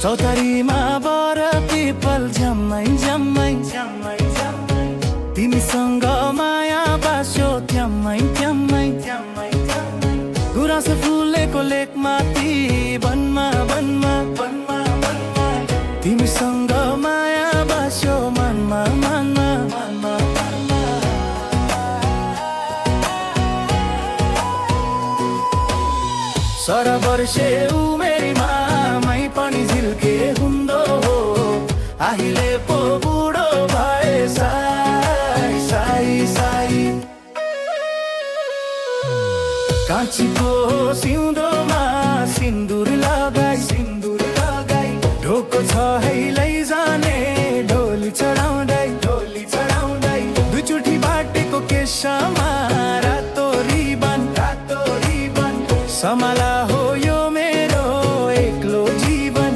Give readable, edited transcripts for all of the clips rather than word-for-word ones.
चौतारीमा बर पिपल झ्याम्मै झ्याम्मै झ्याम्मै झ्याम्मै तिमीसँग माया बास्यो थ्याम्मै थ्याम्मै थ्याम्मै थ्याम्मै गुराँस फुलेको लेकमाथि वनमा वनमा वनमा वनमा तिमीसँग माया बास्यो मनमा मनमा मनमा मनमा सारा वर्षे उमेरीमा मै पनि झिल्के हुँदो हो अहिले पो बुढो भए साई साई साई काँचीको सिउँदोमा सिन्दुर लगाई ढोको छ है लैजाने ढोली चढाउँदै दुईचोटि बाटेको केशमा रातो रिबन समाला हो यो मेरो एक्लो जीवन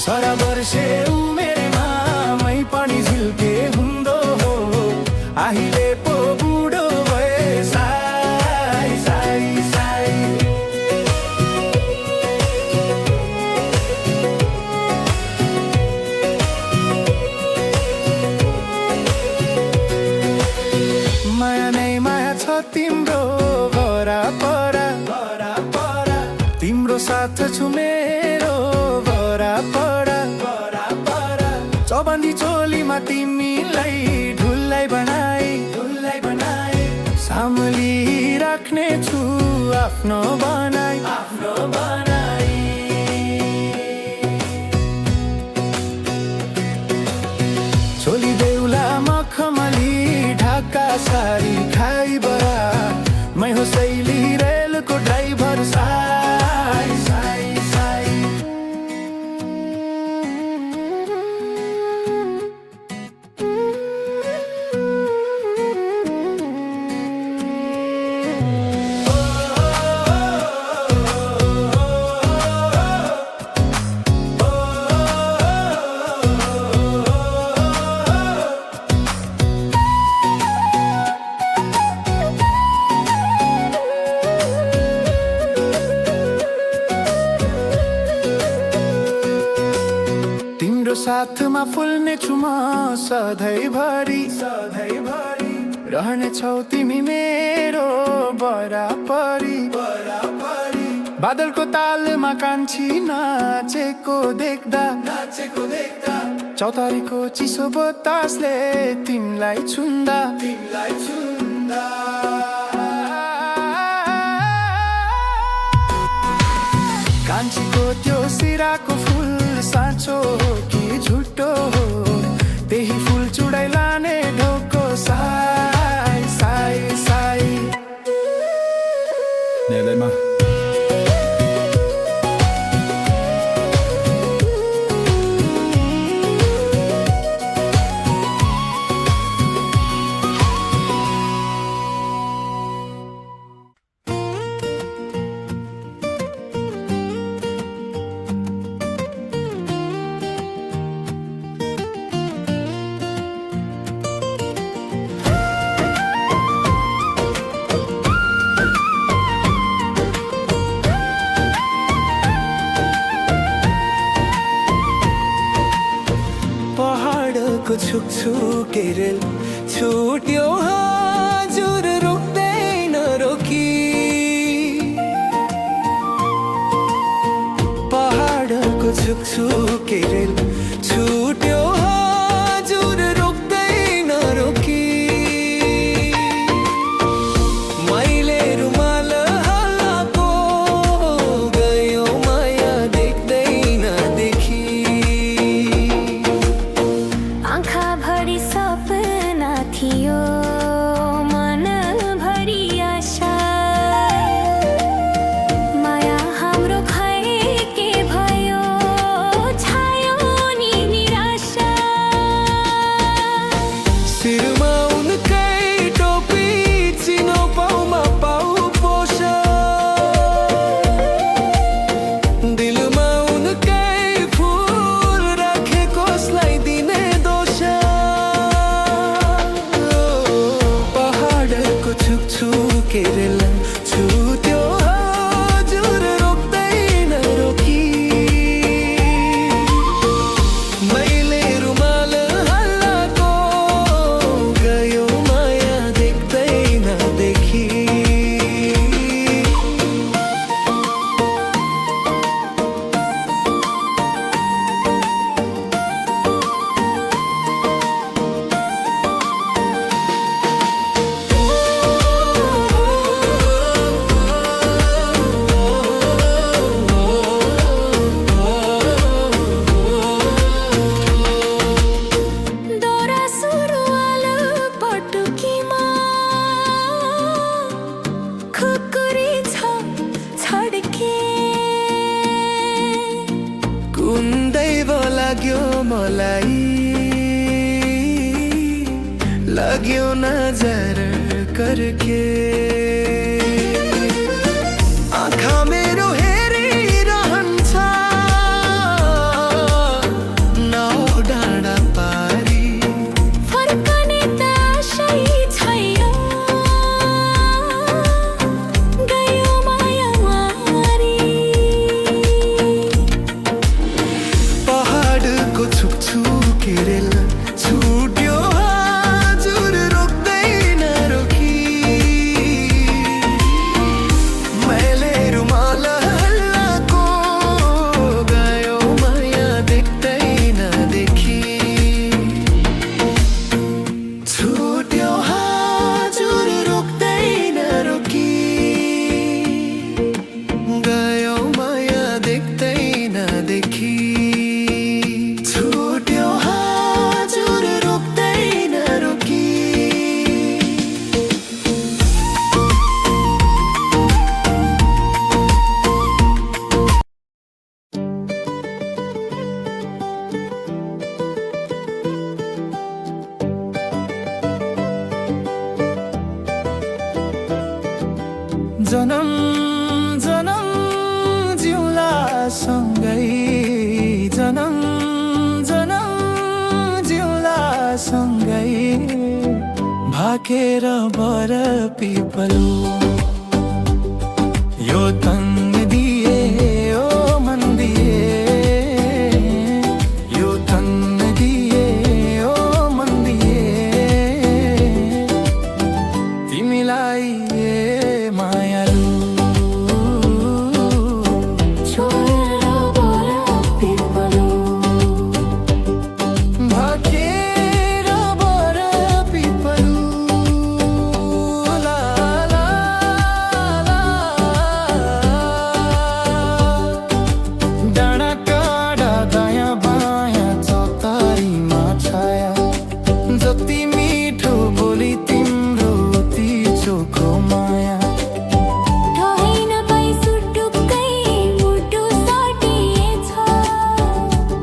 सारा वर्षे उमेरमा मै पनि झिल्के हुँदो हो अहिले पो बुढो भए साई साई साई माया नै माया छ तिम्रो वरापर तिम्रो साथ छु मेरो वरापर चौबन्दी चोलीमा तिमीलाई ढुल्लाई बनाई सामली राख्ने छु आफ्नो बनाई चोली देउला मखमली ढाका सारी खाई बरा मै हो शैली रेलको ड्राइभर साई साई साई तिम्रो साथमा फुल्ने छु म सधैँभरि रहने छौ तिमी मेरो बराबरी बादलको तालमा कान्छी नाचेको देख्दा चौतारीको चिसो बतासले तिमीलाई छुन्दा कान्छीको त्यो सिराको फुल साँचो हो कि झुटो हो त्यही फुल चुडाइ लाने ढोको साई साई साई नेलैमा पहाडको छुकछुके रेल छुट्यो हजुर रोक्दैन रोकी पहाडको छुकछुके रेल छुट्यो हजुर रोक्दैन रोकी मैले रुमाल हल्लाको गयो माया देख्दैन देखी आँखाभरि सपना थियो मनभरि आशा माया हाम्रो खै के भयो छायो केरेला छुट्यो हजुर रोक्दैन रोकी मैले रुमाल हल्लाको गयो माया देख्दैन देखी दोरा सुरुवाल पटुकीमा खुकुरी छ छड्के कुन दैव लाग्यो मलाई लाग्यो नजर करके आँखा मेरो हेरिरहन्छ नाउ डाँडा पारी फर्कने त आशै छैन गयो माया मारी पहाडको छुकछु केरेल छुट्यो हजुर रोक्दैन रोकी मैले रुमाल हल्लाको गयो माया देख्दैन देखी छुट्यो हजुर रोक्दैन रोकी गयो माया देख्दैन देखी छुट्यो हजुर रोक्दैन रोकी जनम जनम जिउला सँगै जनम जनम जिउला सँगै भाकेर बर पिपलो यो तन दिए ओ मन दिए यो तन दिए ओ मन दिए तिमीलाई मायालु छोडेर बर पिपलो भाकेर बर पिपलु ला ला ला डाँडा काँडा दायाँ बायाँ चौतारीमा छाया जति मिठो बोली तिम्रो ती चोखो माया ठहिन पाइ सुटुक्कै मुटु साटिएछ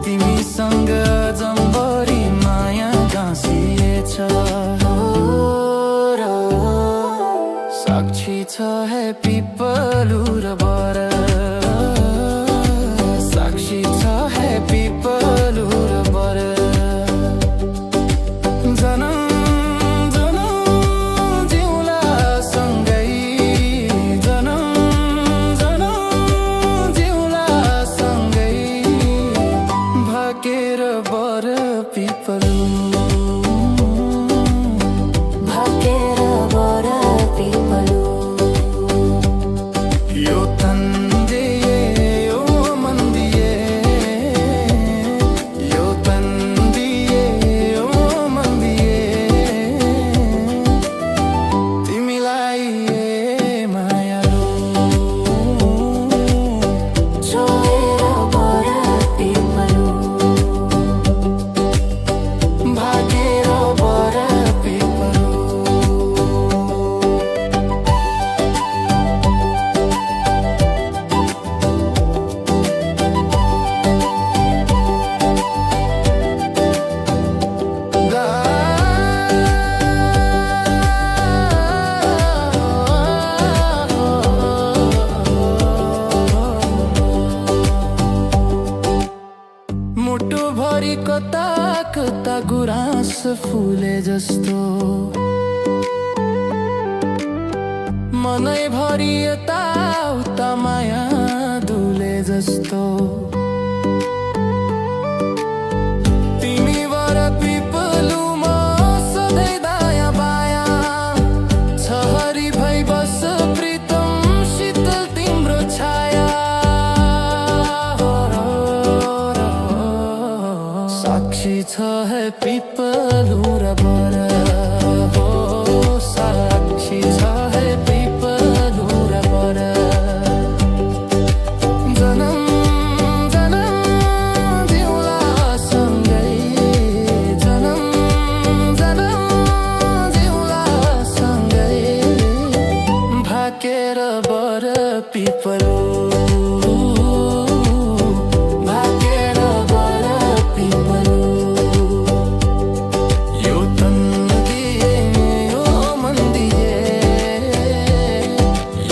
तिमीसँग जम्बरी माया गाँसिएछ र साक्षी छ हे पिपलु र बर साक्षी छ हे पिपलु र बर जनम जनम जिउला सँगै जनम जनम जिउला सँगै भाकेर बर पिपलु भाकेर बर पिपलो यो तन दिए ओ मन दिए यो तन दिए ओ मन दिए तिमीलाई मायालु छोडेर बर पिपलो भाकेर बर पिपलु मुटु भरि कता कता गुराँस फुले जस्तो मनैभरि यताउता माया दुले जस्तो तिमी वर पिपलुमा सधैँ दायाँ बायाँ छ हरि भई बस प्रीतम शीतल तिम्रो छाया साक्षी छ है पिपलु र बर हो साक्षी छ है पिपलु र बर जनम जनम जिउला सँगै जनम जनम जिउला सँगै भाकेर बर पिपलु भाकेर बर पिपलु यो तन दिए यो मन दिए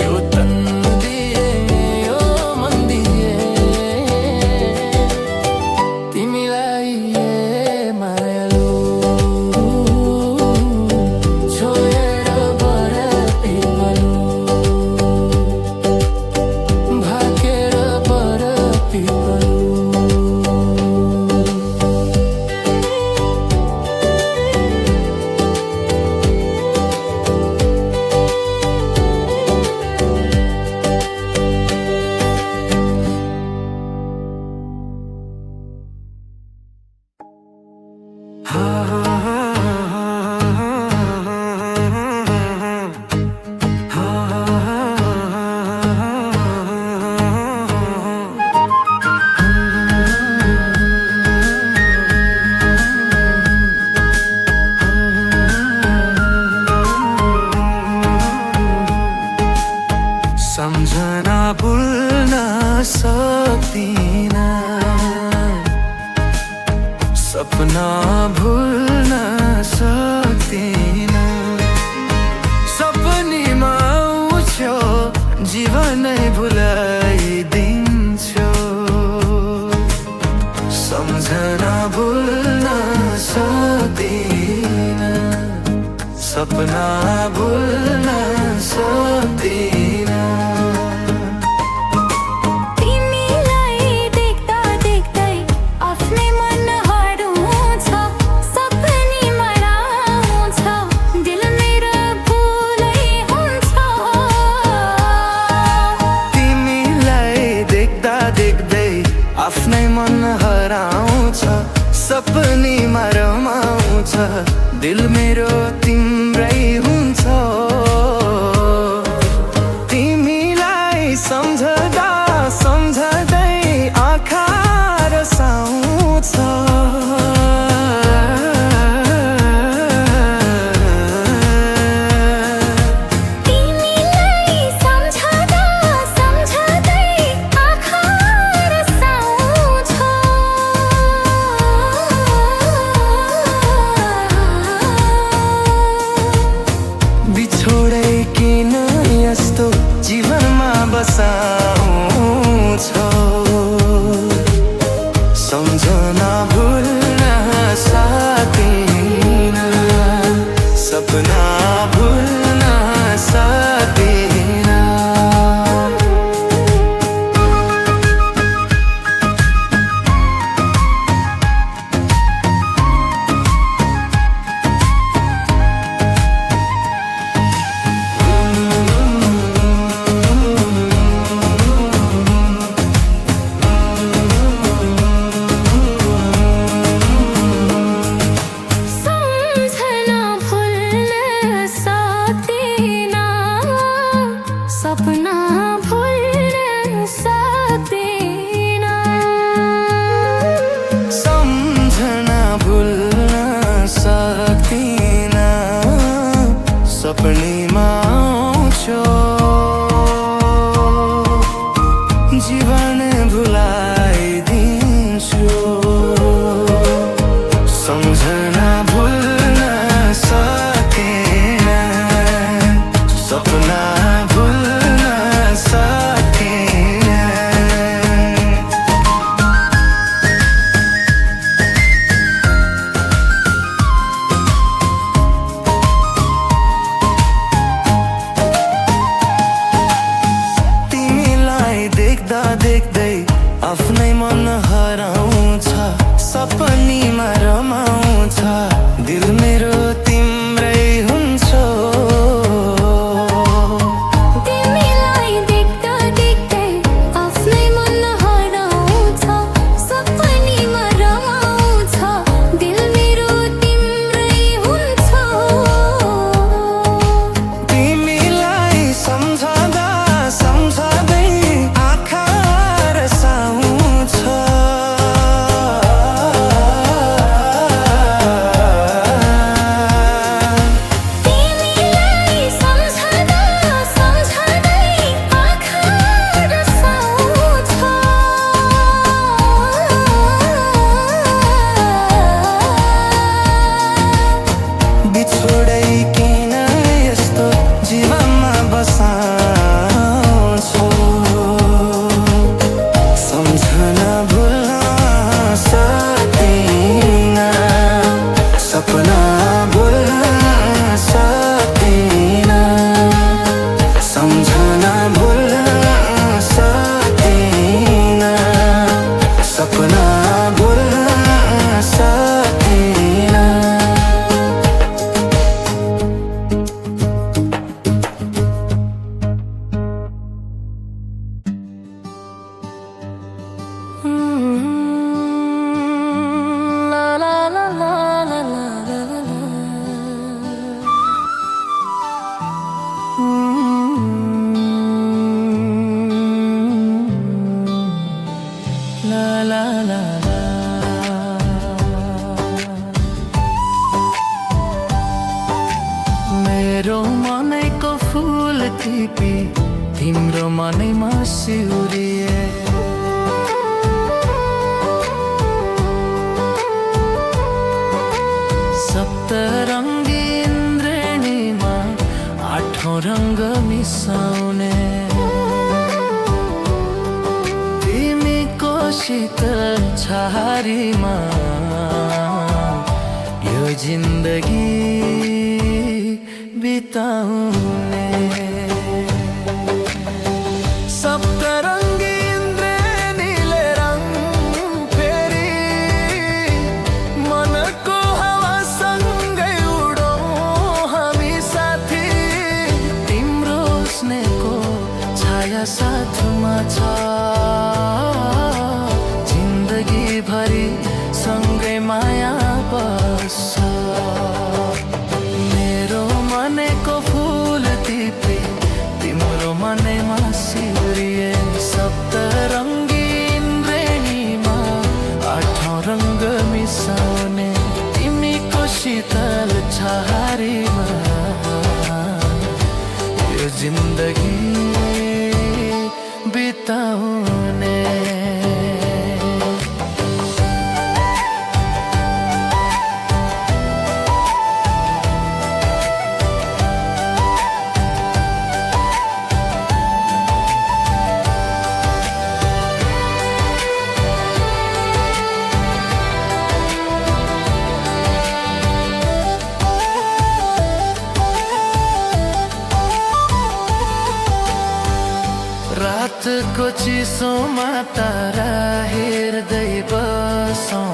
यो तन दिए यो मन दिए तिमीलाई मायालु छोएर बर पिपलु भाकेर बर पिपलु सम्झना भुल्न सक्दिन सपना भुल्न सक्दिन सपनीमा आउँछौ जीवनै भुलाइदिन्छौ सम्झना भुल्न सक्दिन सपना भुल्न सक्दिन तिमीलाई देख्दा देख्दै आफ्नै मन हराउँछ सपनीमा आउँछ दिल मेरो भुलै हुन्छ तिमीलाई देख्दा देख्दै आफ्नै मन हराउँछ सपनीमा रमाउँछ दिल मेरो तिम्रै हुन्छ तिमीलाई सम्झदा सम्झदै आँखा रसाउँछ तिमीलाई सम्झदा सम्झदै आँखा रसाउँछ बिछोडै किन यस्तो जीवनमा बसाउँछौ सम्झना भुल्न सक्दिन सपना भुल्न सक्दिन सम्झना भुल्न सक्दिन सपना भुल्न सक्दिन सम्झना भुल्न सक्दिन सपनीमा आउँछौ जीवन भुलाइदिन्छु सम्झना भुल्न सक्दिन सपना भुल्न सक्दिन फुल टिपी तिम्रो मनैमा सिउरिए सप्तरङ्गी इन्द्रेणीमा आठौँ रङ्ग मिसाउने तिमीको शीतल छहारीमा यो जिन्दगी बिताउने सप्तरङ्गी इन्द्रेणीले रङ फेरि मनको हावासँगै उडौँ हामी साथी तिम्रो स्नेहको छाया साथमा छ जिन्दगीभरि सँगै माया बस्छ मेरो मनको फुल टिपी तिम्रो मनैमा सिउरिए सप्तरङ्गी इन्द्रेणीमा आठौँ रङ्ग मिसाउने तिमीको शीतल छहारीमा यो जिन्दगी बिताउने रातको चिसोमा तारा हेर्दै बसौँ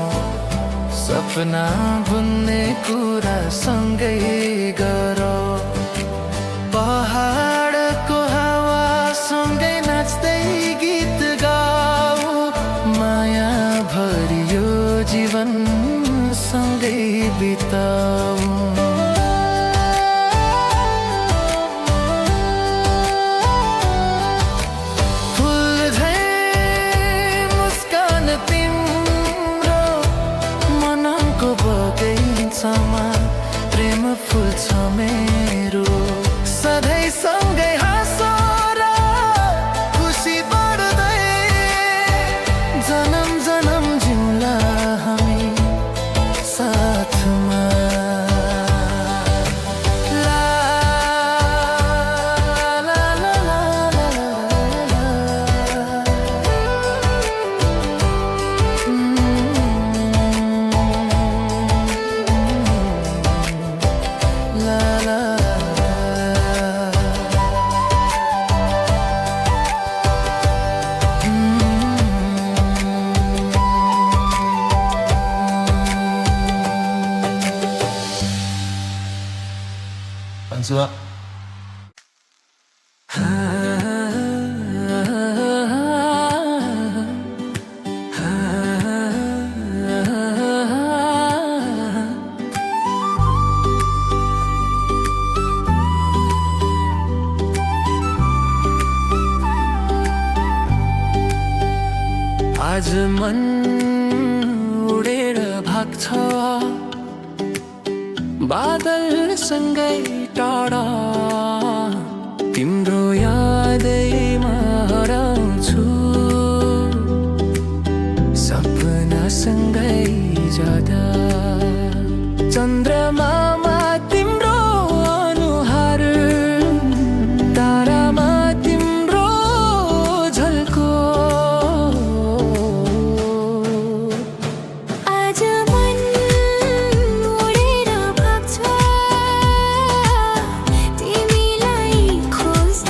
सपना बुन्ने कुरा सँगै गरौँ पहाडको हावा सँगै नाच्दै गीत गाऊ माया भरियो जीवन सँगै बिताऊ प्रेम फुल्छ मेरो सधैँ सँगै हाँसौँ र खुसी बढ्दै जन्म जन्म जिउँला हामी साथमा ला ला ला ला 안수아 आज मन उडेर भाग्छ बादलसँगै टाढा तिम्रो यादैमा हराउँछु सपनासँगै जाँदा चन्द्रमामा तिम्रो अनुहार तारामा तिम्रो झल्को आज मन उडेर भाग्छ तिमीलाई खोज्दै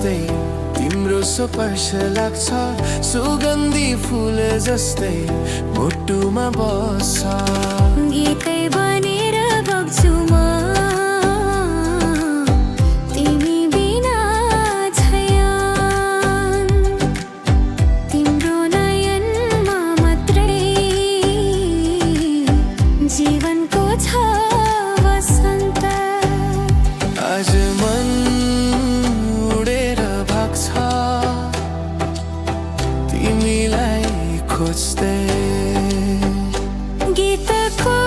जस्तै तिम्रो स्पर्श लाग्छ सुगन्धी फुल जस्तै मुटुमा बस्छ गीतै बनेर बग्छु म तिमी बिना छयान तिम्रो नयनमा मात्रै जीवनको छ वसन्त आज मन उडेर भाग्छ तिमीलाई खोज्दै गीतको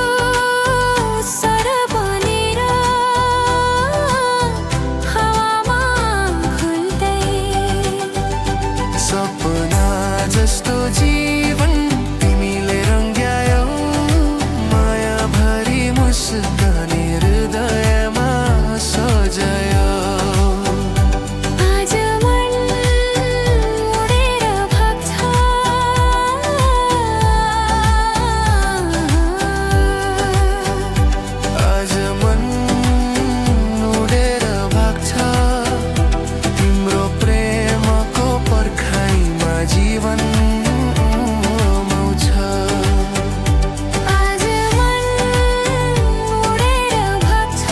स्वर बनेर हावामा घुल्दै सपना जस्तो जीवन तिमीले रङ्ग्यायौ माया भरी मुस्कान हृदयमा सजायौ आज मन उडेर भाग्छ आज मन उडेर भाग्छ तिम्रो प्रेमको पर्खाइमा जीवन आउँछ आज मन उडेर भाग्छ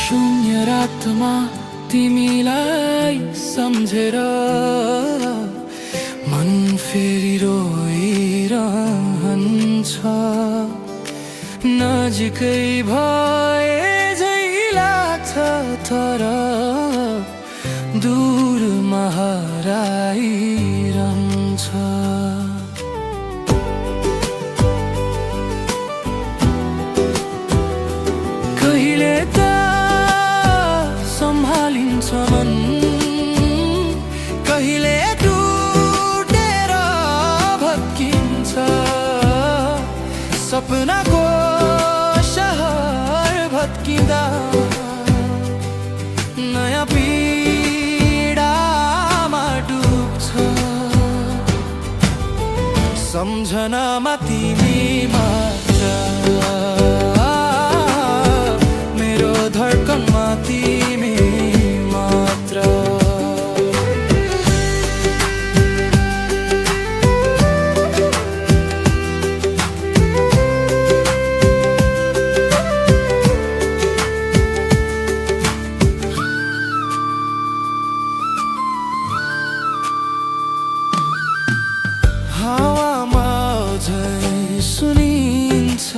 शून्य रातमा तिमीलाई सम्झेर मन फेरि रोइरहन्छ नजिकै भए झै लाग्छ तर दूरमा हराइरहन्छ कहिले त सम्हालिन्छ मन कहिले टुटेर भत्किन्छ सपनाको सहर भत्किँदा नयाँ पीडामा डुब्छ सम्झनामा तिमी मात्र मेरो धड्कनमा तिमी मात्र हावामा झै सुनिन्छ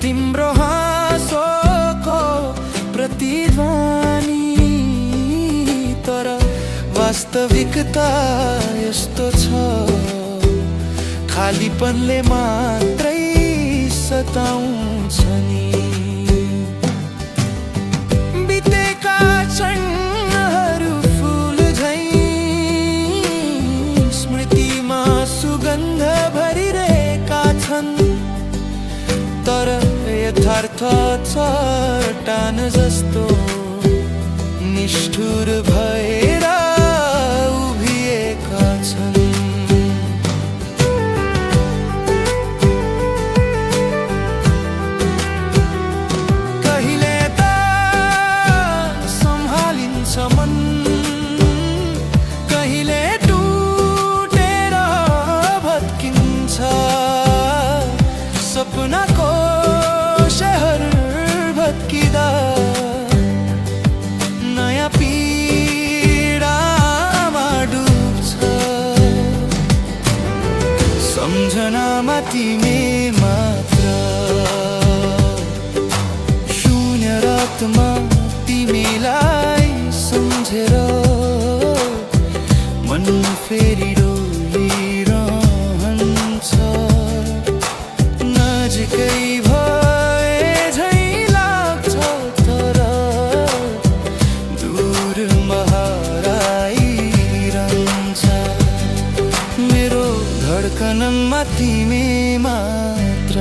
तिम्रो हाँसोको प्रतिध्वनि तर वास्तविकता यस्तो छ खालीपनले मात्रै सताउँछ नि बितेका क्षणहरू फुल झै स्मृतिमा सुगन्ध भरिरहेका छन् तर यथार्थ चट्टान जस्तो निष्ठुर भएर उभिएका छन् कहिले त सम्हालिन्छ मन कहिले टुटेर भत्किन्छ सपनाको फर्किँदा नयाँ पीडामा डुब्छ सम्झनामा तिमी मात्र शून्य रातमा तिमीलाई सम्झेर मन फेरि डोलिरहन्छ नजिकै भए झै लाग्छ तर दूरमा हराइरहन्छ मेरो धड्कनमा तिमी मात्र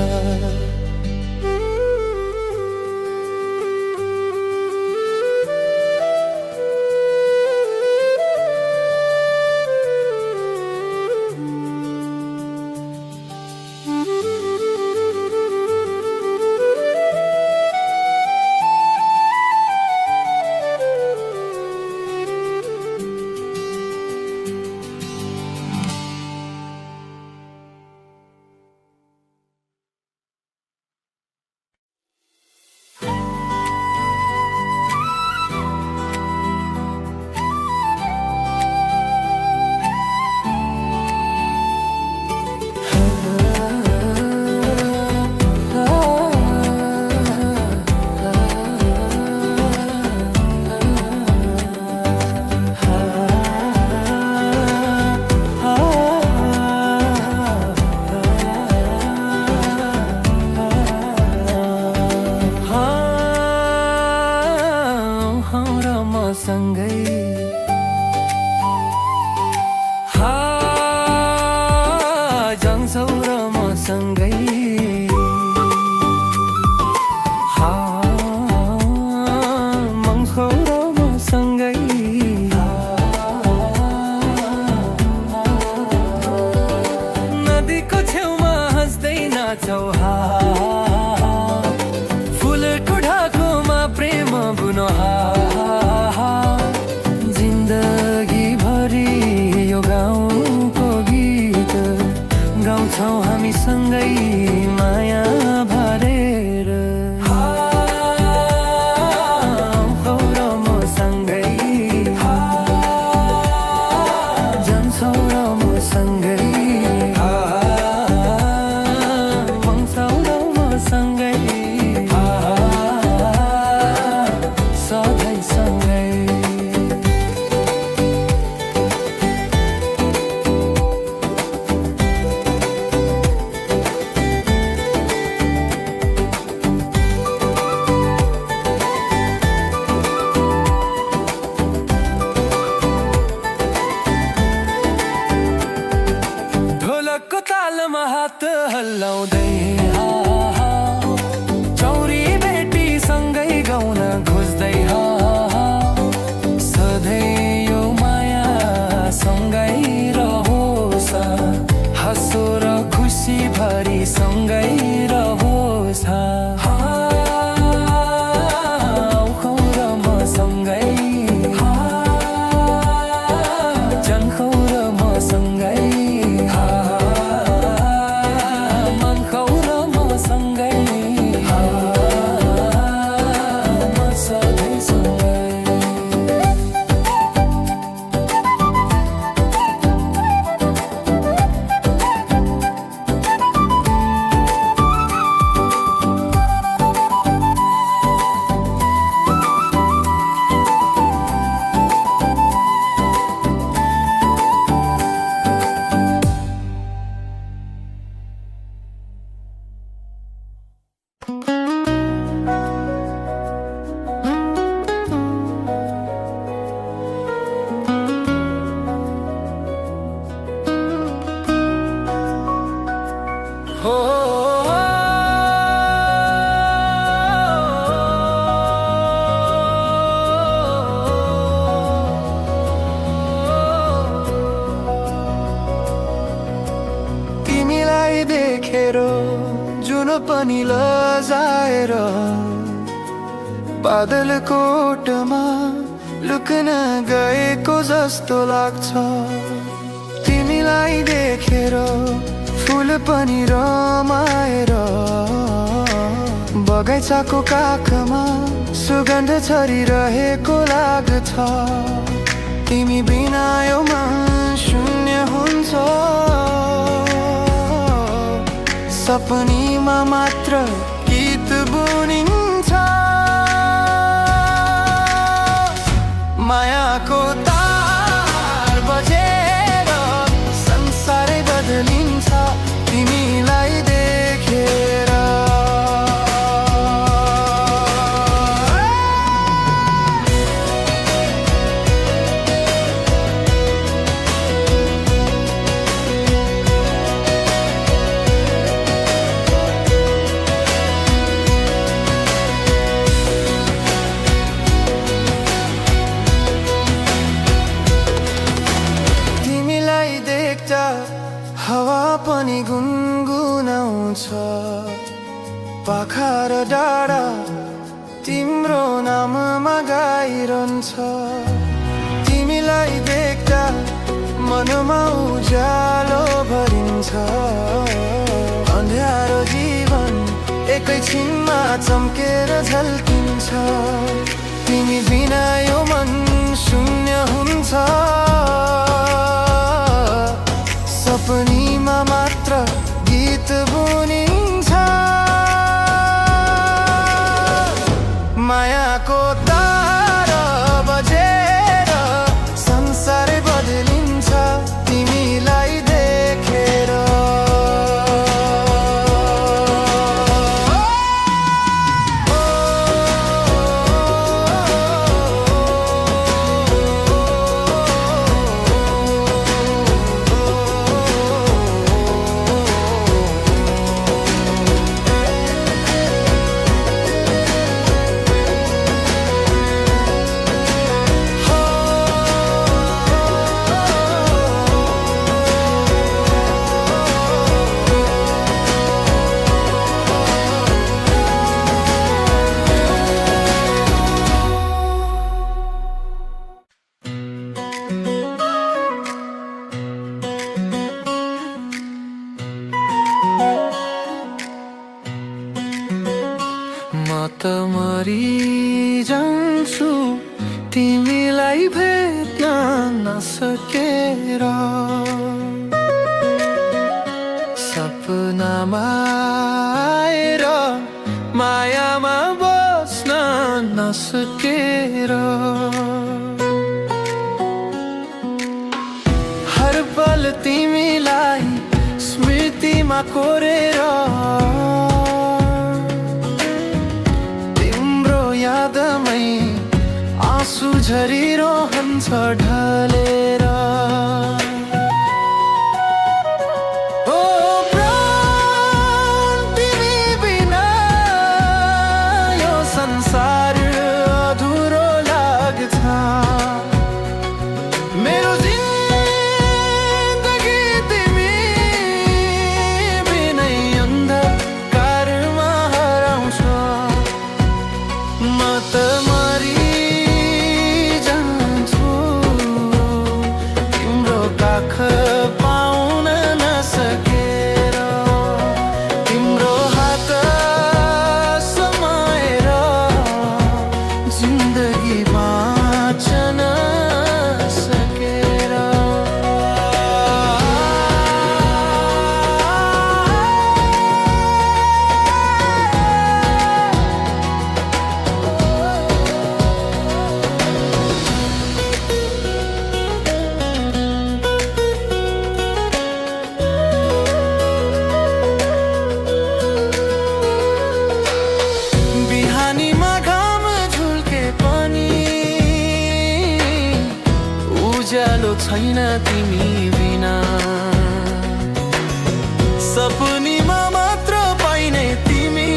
जान्छौ र मसँगै मङ्छौ र मसँगै नदीको छेउमा हाँस्दै नाचौ फुलको ढाकोमा प्रेम बुनो जिन्दगी भरि यो गाउँको गीत गाउँछौ हामी सँगै माया भरेर हौ र मसँगै जान्छौ र मसँगै मङ्छौ र मसँगै सधैँ सँगै ढोलकको तालमा हात हल्लाउँदै चौरी बेटी सँगै गाउन खोज्दै सधैँ यो माया सँगै रहोस् हाँसो र खुसी भरि सँगै रहोस् हौ र मसँगै जान्छौ र मसँगै तिमीलाई देखेर जुन पनि लजाएर बादल कोटमा लुक्न गएको जस्तो लाग्छ तिमीलाई देखेर फुल पनि रमाएर बगैँचाको काखमा सुगन्ध छरिरहेको लाग्छ तिमी बिना यो मन शून्य हुन्छ सपनीमा मात्र गीत बुनिन्छ मायाको तार बजेर संसारै बदलिन्छ तिमीलाई देखेर हावा पनि गुनगुनाउँछ पाखा र डाँडा तिम्रो नाममा गाइरहन्छ तिमीलाई देख्दा मनमा उज्यालो भरिन्छ अँध्यारो जीवन एकैछिनमा चम्केर झल्किन्छ तिमी बिना यो मन शून्य हुन्छ सपनीमा मात्र गीत बुनिन्छ मायाको तार बजेर संसारै बदलिन्छ तिमीलाई देखेर त मरिजान्छु तिमीलाई भेट्न नसकेर सपनामा आएर मायामा बस्न नसकेर हर पल तिमीलाई स्मृतिमा कोरेर यादमै आँसु झरिरहन्छ ढलेर ओ प्राण तिमी बिना यो संसार अधुरो लाग्छ मेरो जिन्दगी तिमी बिनै अन्धकारमा हराउँछ म त मरिजान्छु तिम्रो काख पाउन नसकेर तिम्रो हात समाएर जिन्दगी बाँच्न सकेर उज्यालो छैन तिमी बिना सपनीमा मात्र पाइने तिमी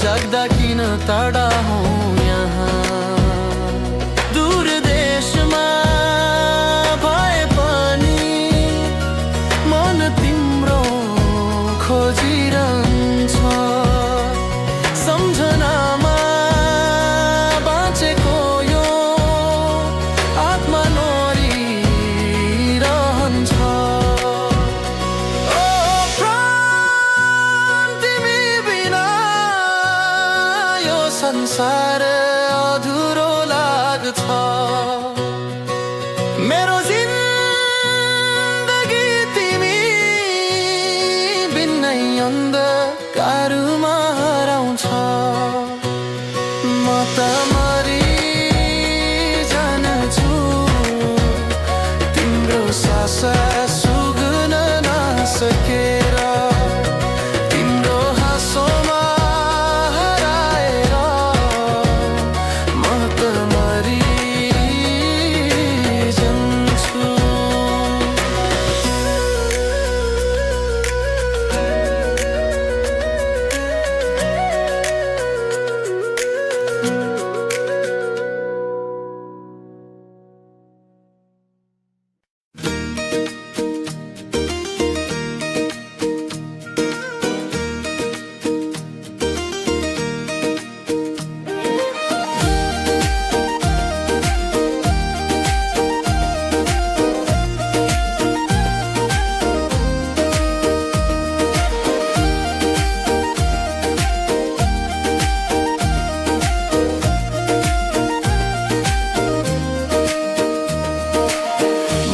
जग्दा किन टाढा हौ यहाँ दूर देशमा भए पनि मन तिम्रो खोजिरहन्छ सम्झनामा बाँचेको यो आत्मा नोरिरहन्छ ओ प्राण तिमी संसार अधुरो लाग्छ मेरो जिन्दगी तिमी बिनै अन्धकारमा हराउँछ म त मरिजान्छु तिम्रो सास सुग्न नसकेर तिम्रो हाँसोमा हराएर म त मरिजान्छु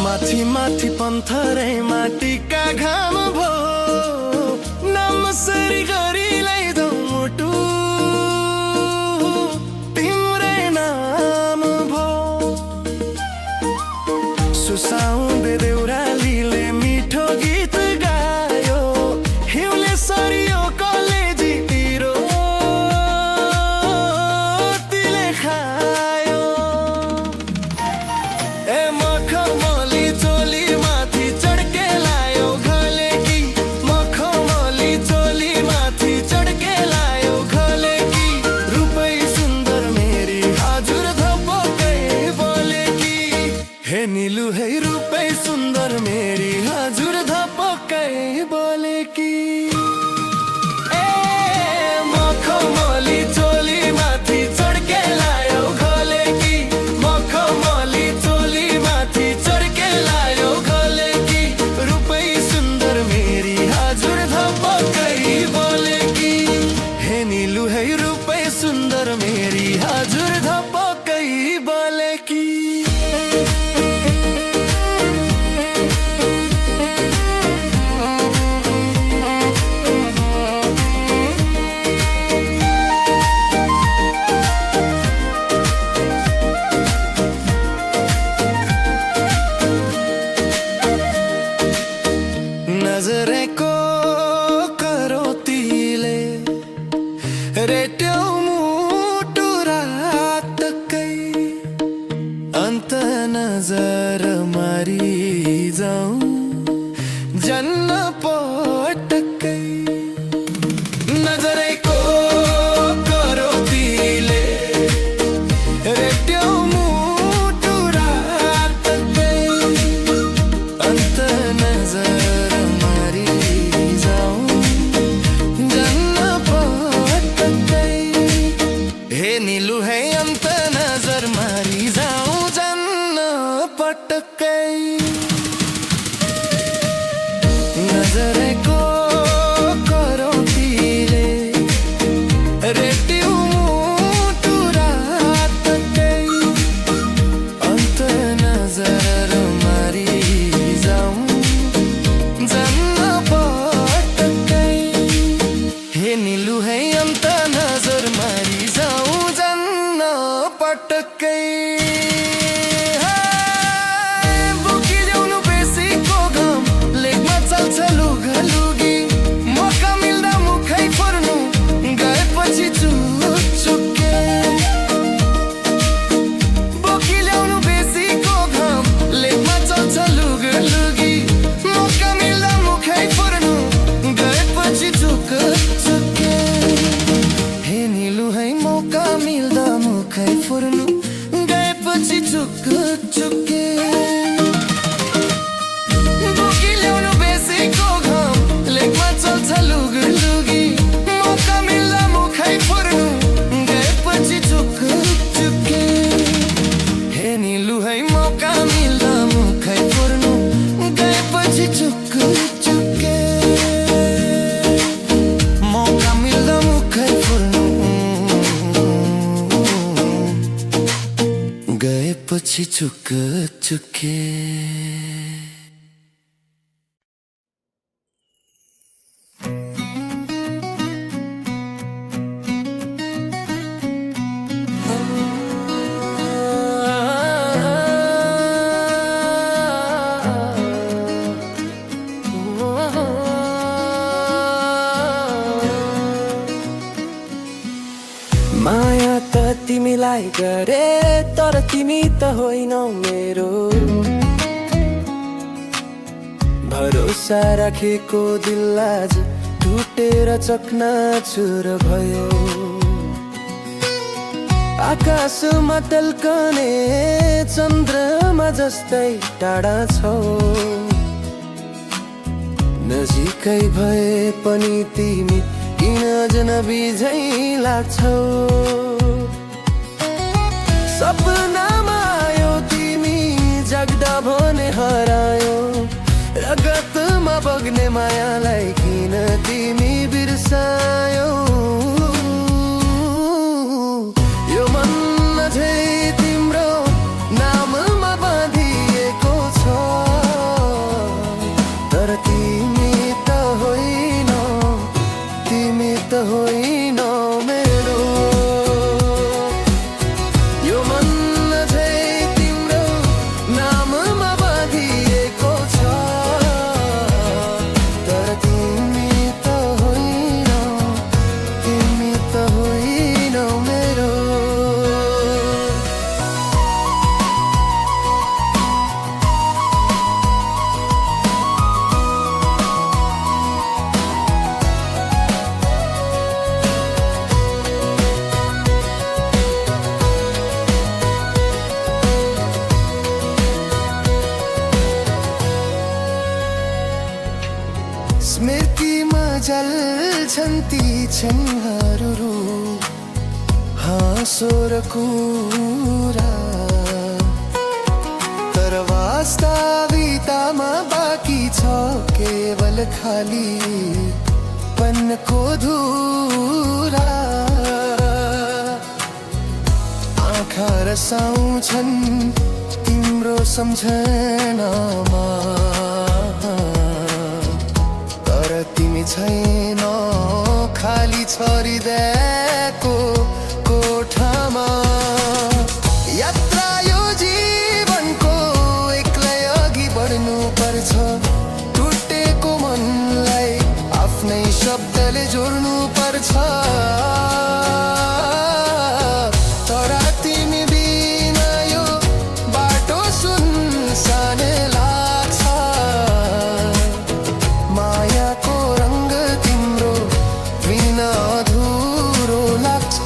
माथि माथि पन्थरै माटीका घाम भो नमसरी गरी लैदौ मुटु तिम्रै नाम भो सुसाउँदै देउरालीले मिठो गीत गायो हिउँले सरियो कलेजीतिर तिले खायो ए मखमली चोली माथि चढ्के लायो घले कि मखमली चोली माथि चढ्के लायो घले कि रूपै सुन्दर मेरी हजुर धपकै बोले कि हे नीलु हे रूपै सुन्दर मेरी हजुर धपकै बोले कि ए मखमली चोली माथि चढ्के लायो घले कि मखमली चोली माथि चढ्के लायो घले कि रूपै सुन्दर मेरी हजुर धपकै बोले कि हे नीलु है रूपै सुन्दर मेरी हजुर धपकै बोले कि नजरेको करोतीले रेट्यौ मुटु रातकै अन्त नजर मारी जाऊँ जन्न पटकै नजरेको करोतीले रेट्यौ मुटु रातकै अन्त नजर मारी त्यसपछि चुक्क चुक्के माया त तिमीलाई गरे तर तिमी त होइनौ मेरो भरोसा राखेको दिल आज टुटेर चकनाचुर भयो आकाशमा टल्कने चन्द्रमा जस्तै टाढा छौ नजिकै भए पनि तिमी किन अजनबी झै लाग्छौ सपनामा आयो तिमी जग्दा भने हरायो रगतमा बग्ने मायालाई किन तिमी बिर्सायौ यो मन अझै तिम्रो नाममा बाँधिएको छ तर तिमी त होइनौ तिमी त होइनौ मेरो यो मन अझै तिम्रो नाममा बाँधिएको छ तर तिमी त होइनौ मेरो स्मृतिमा जल्छन् ती क्षणहरू हाँसो र कुरा तर वास्तविकतामा बाँकी छ केवल खाली पनको धुरा आँखा रसाउँछन् तिम्रो सम्झनामा तिमी छैनौ खाली छरिदिएको कोठामा यात्रा यो जीवनको एक्लै अघि बढ्नु पर्छ टुटेको मनलाई आफ्नै शब्दले जोड्नु पर्छ तर तिमी बिना यो बाटो सुनसान लाग्छ मायाको रंग तिम्रो बिना अधुरो लाग्छ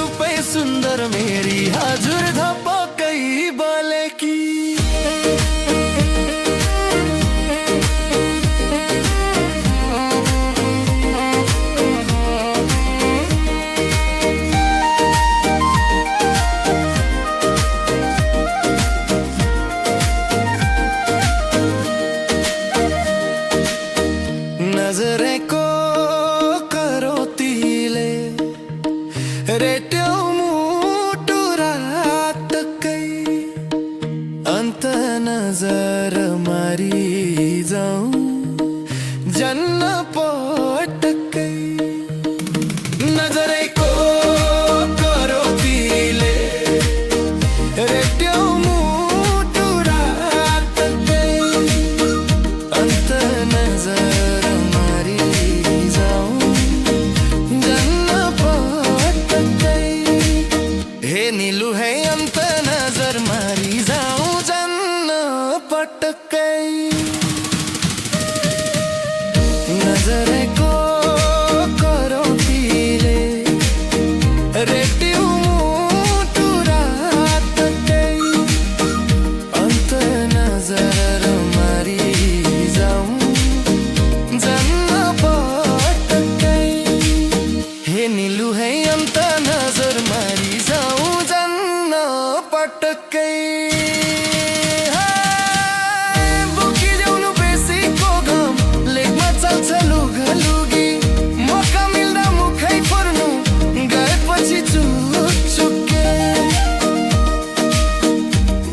रूपै सुन्दर मेरी हजुर धपकै बलेकी नजरे को करोतीले रेट्यौ मुटु रातकै अन्त नजर मारी जाऊं जन्न पटकै नजरे को करोतीले रेट्यौ मुटु रातकै अन्त नजर नीलू है अंत नजर मारी जाऊं जन्न पटकै नजरे को करोतीले रेट्यौ मुटु रातकै अन्त नजर मारी जाऊं जन्न पटकै हे नीलू है अंत नजर मारी जाऊं पटकै बोकी ल्याउनु बेसीको घाम लेखमा चल्छ लुघलुगी मौका मिल्दा मुखै फोर्नु गएपछि चुपचुके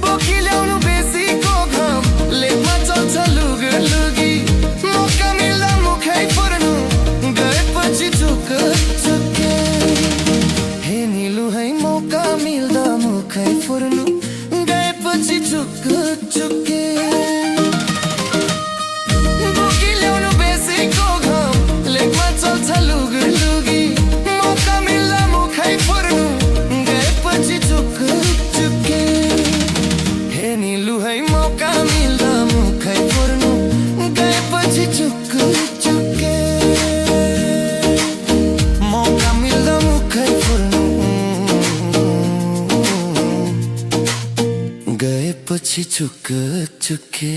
बोकी ल्याउनु बेसीको घाम लेखमा चल्छ लुघलुगी मौका मिल्दा मुखै फोर्नु गएपछि चुपचुके हे नीलू है मौका मिल्दा मुखै फोर्नु गएपछि चुपचुके बोकी ल्याउनु बेसीको घाम लेखमा चल्छ लुघलुगी मौका मिल्दा मुखै फोर्नु गएपछि चुपचुके हे नीलू है मौका मिल्दा मुखै फोर्नु गएपछि चुपचुके मौका मिल्दा मुखै फोर्नु गएपछि चुपचुके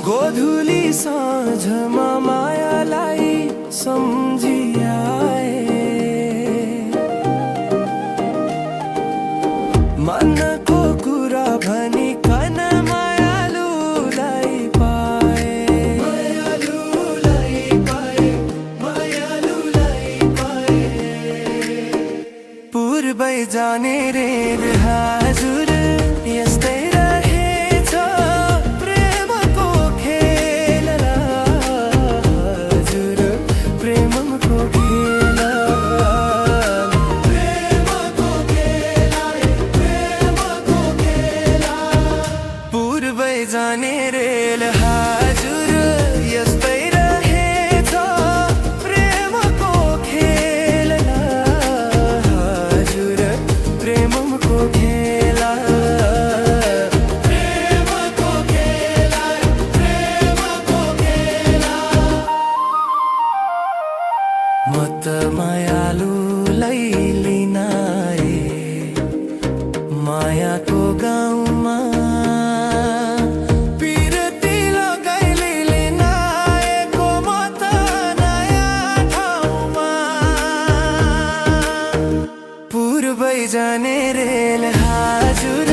गोधुली साँझमा मायालाई सम्झिआए मनको कुरा भनिकन मायालुलाई पाए पूर्वै जाने रेल हजुर यस्तै जाने रेल हजुर यस्तै रहेछ प्रेमको खेला हजुर प्रेमको खेला प्रेमको खेला प्रेमको खेला म त मायालुलाई लिन आए मायाको गाउँमा जाने रेल हजुर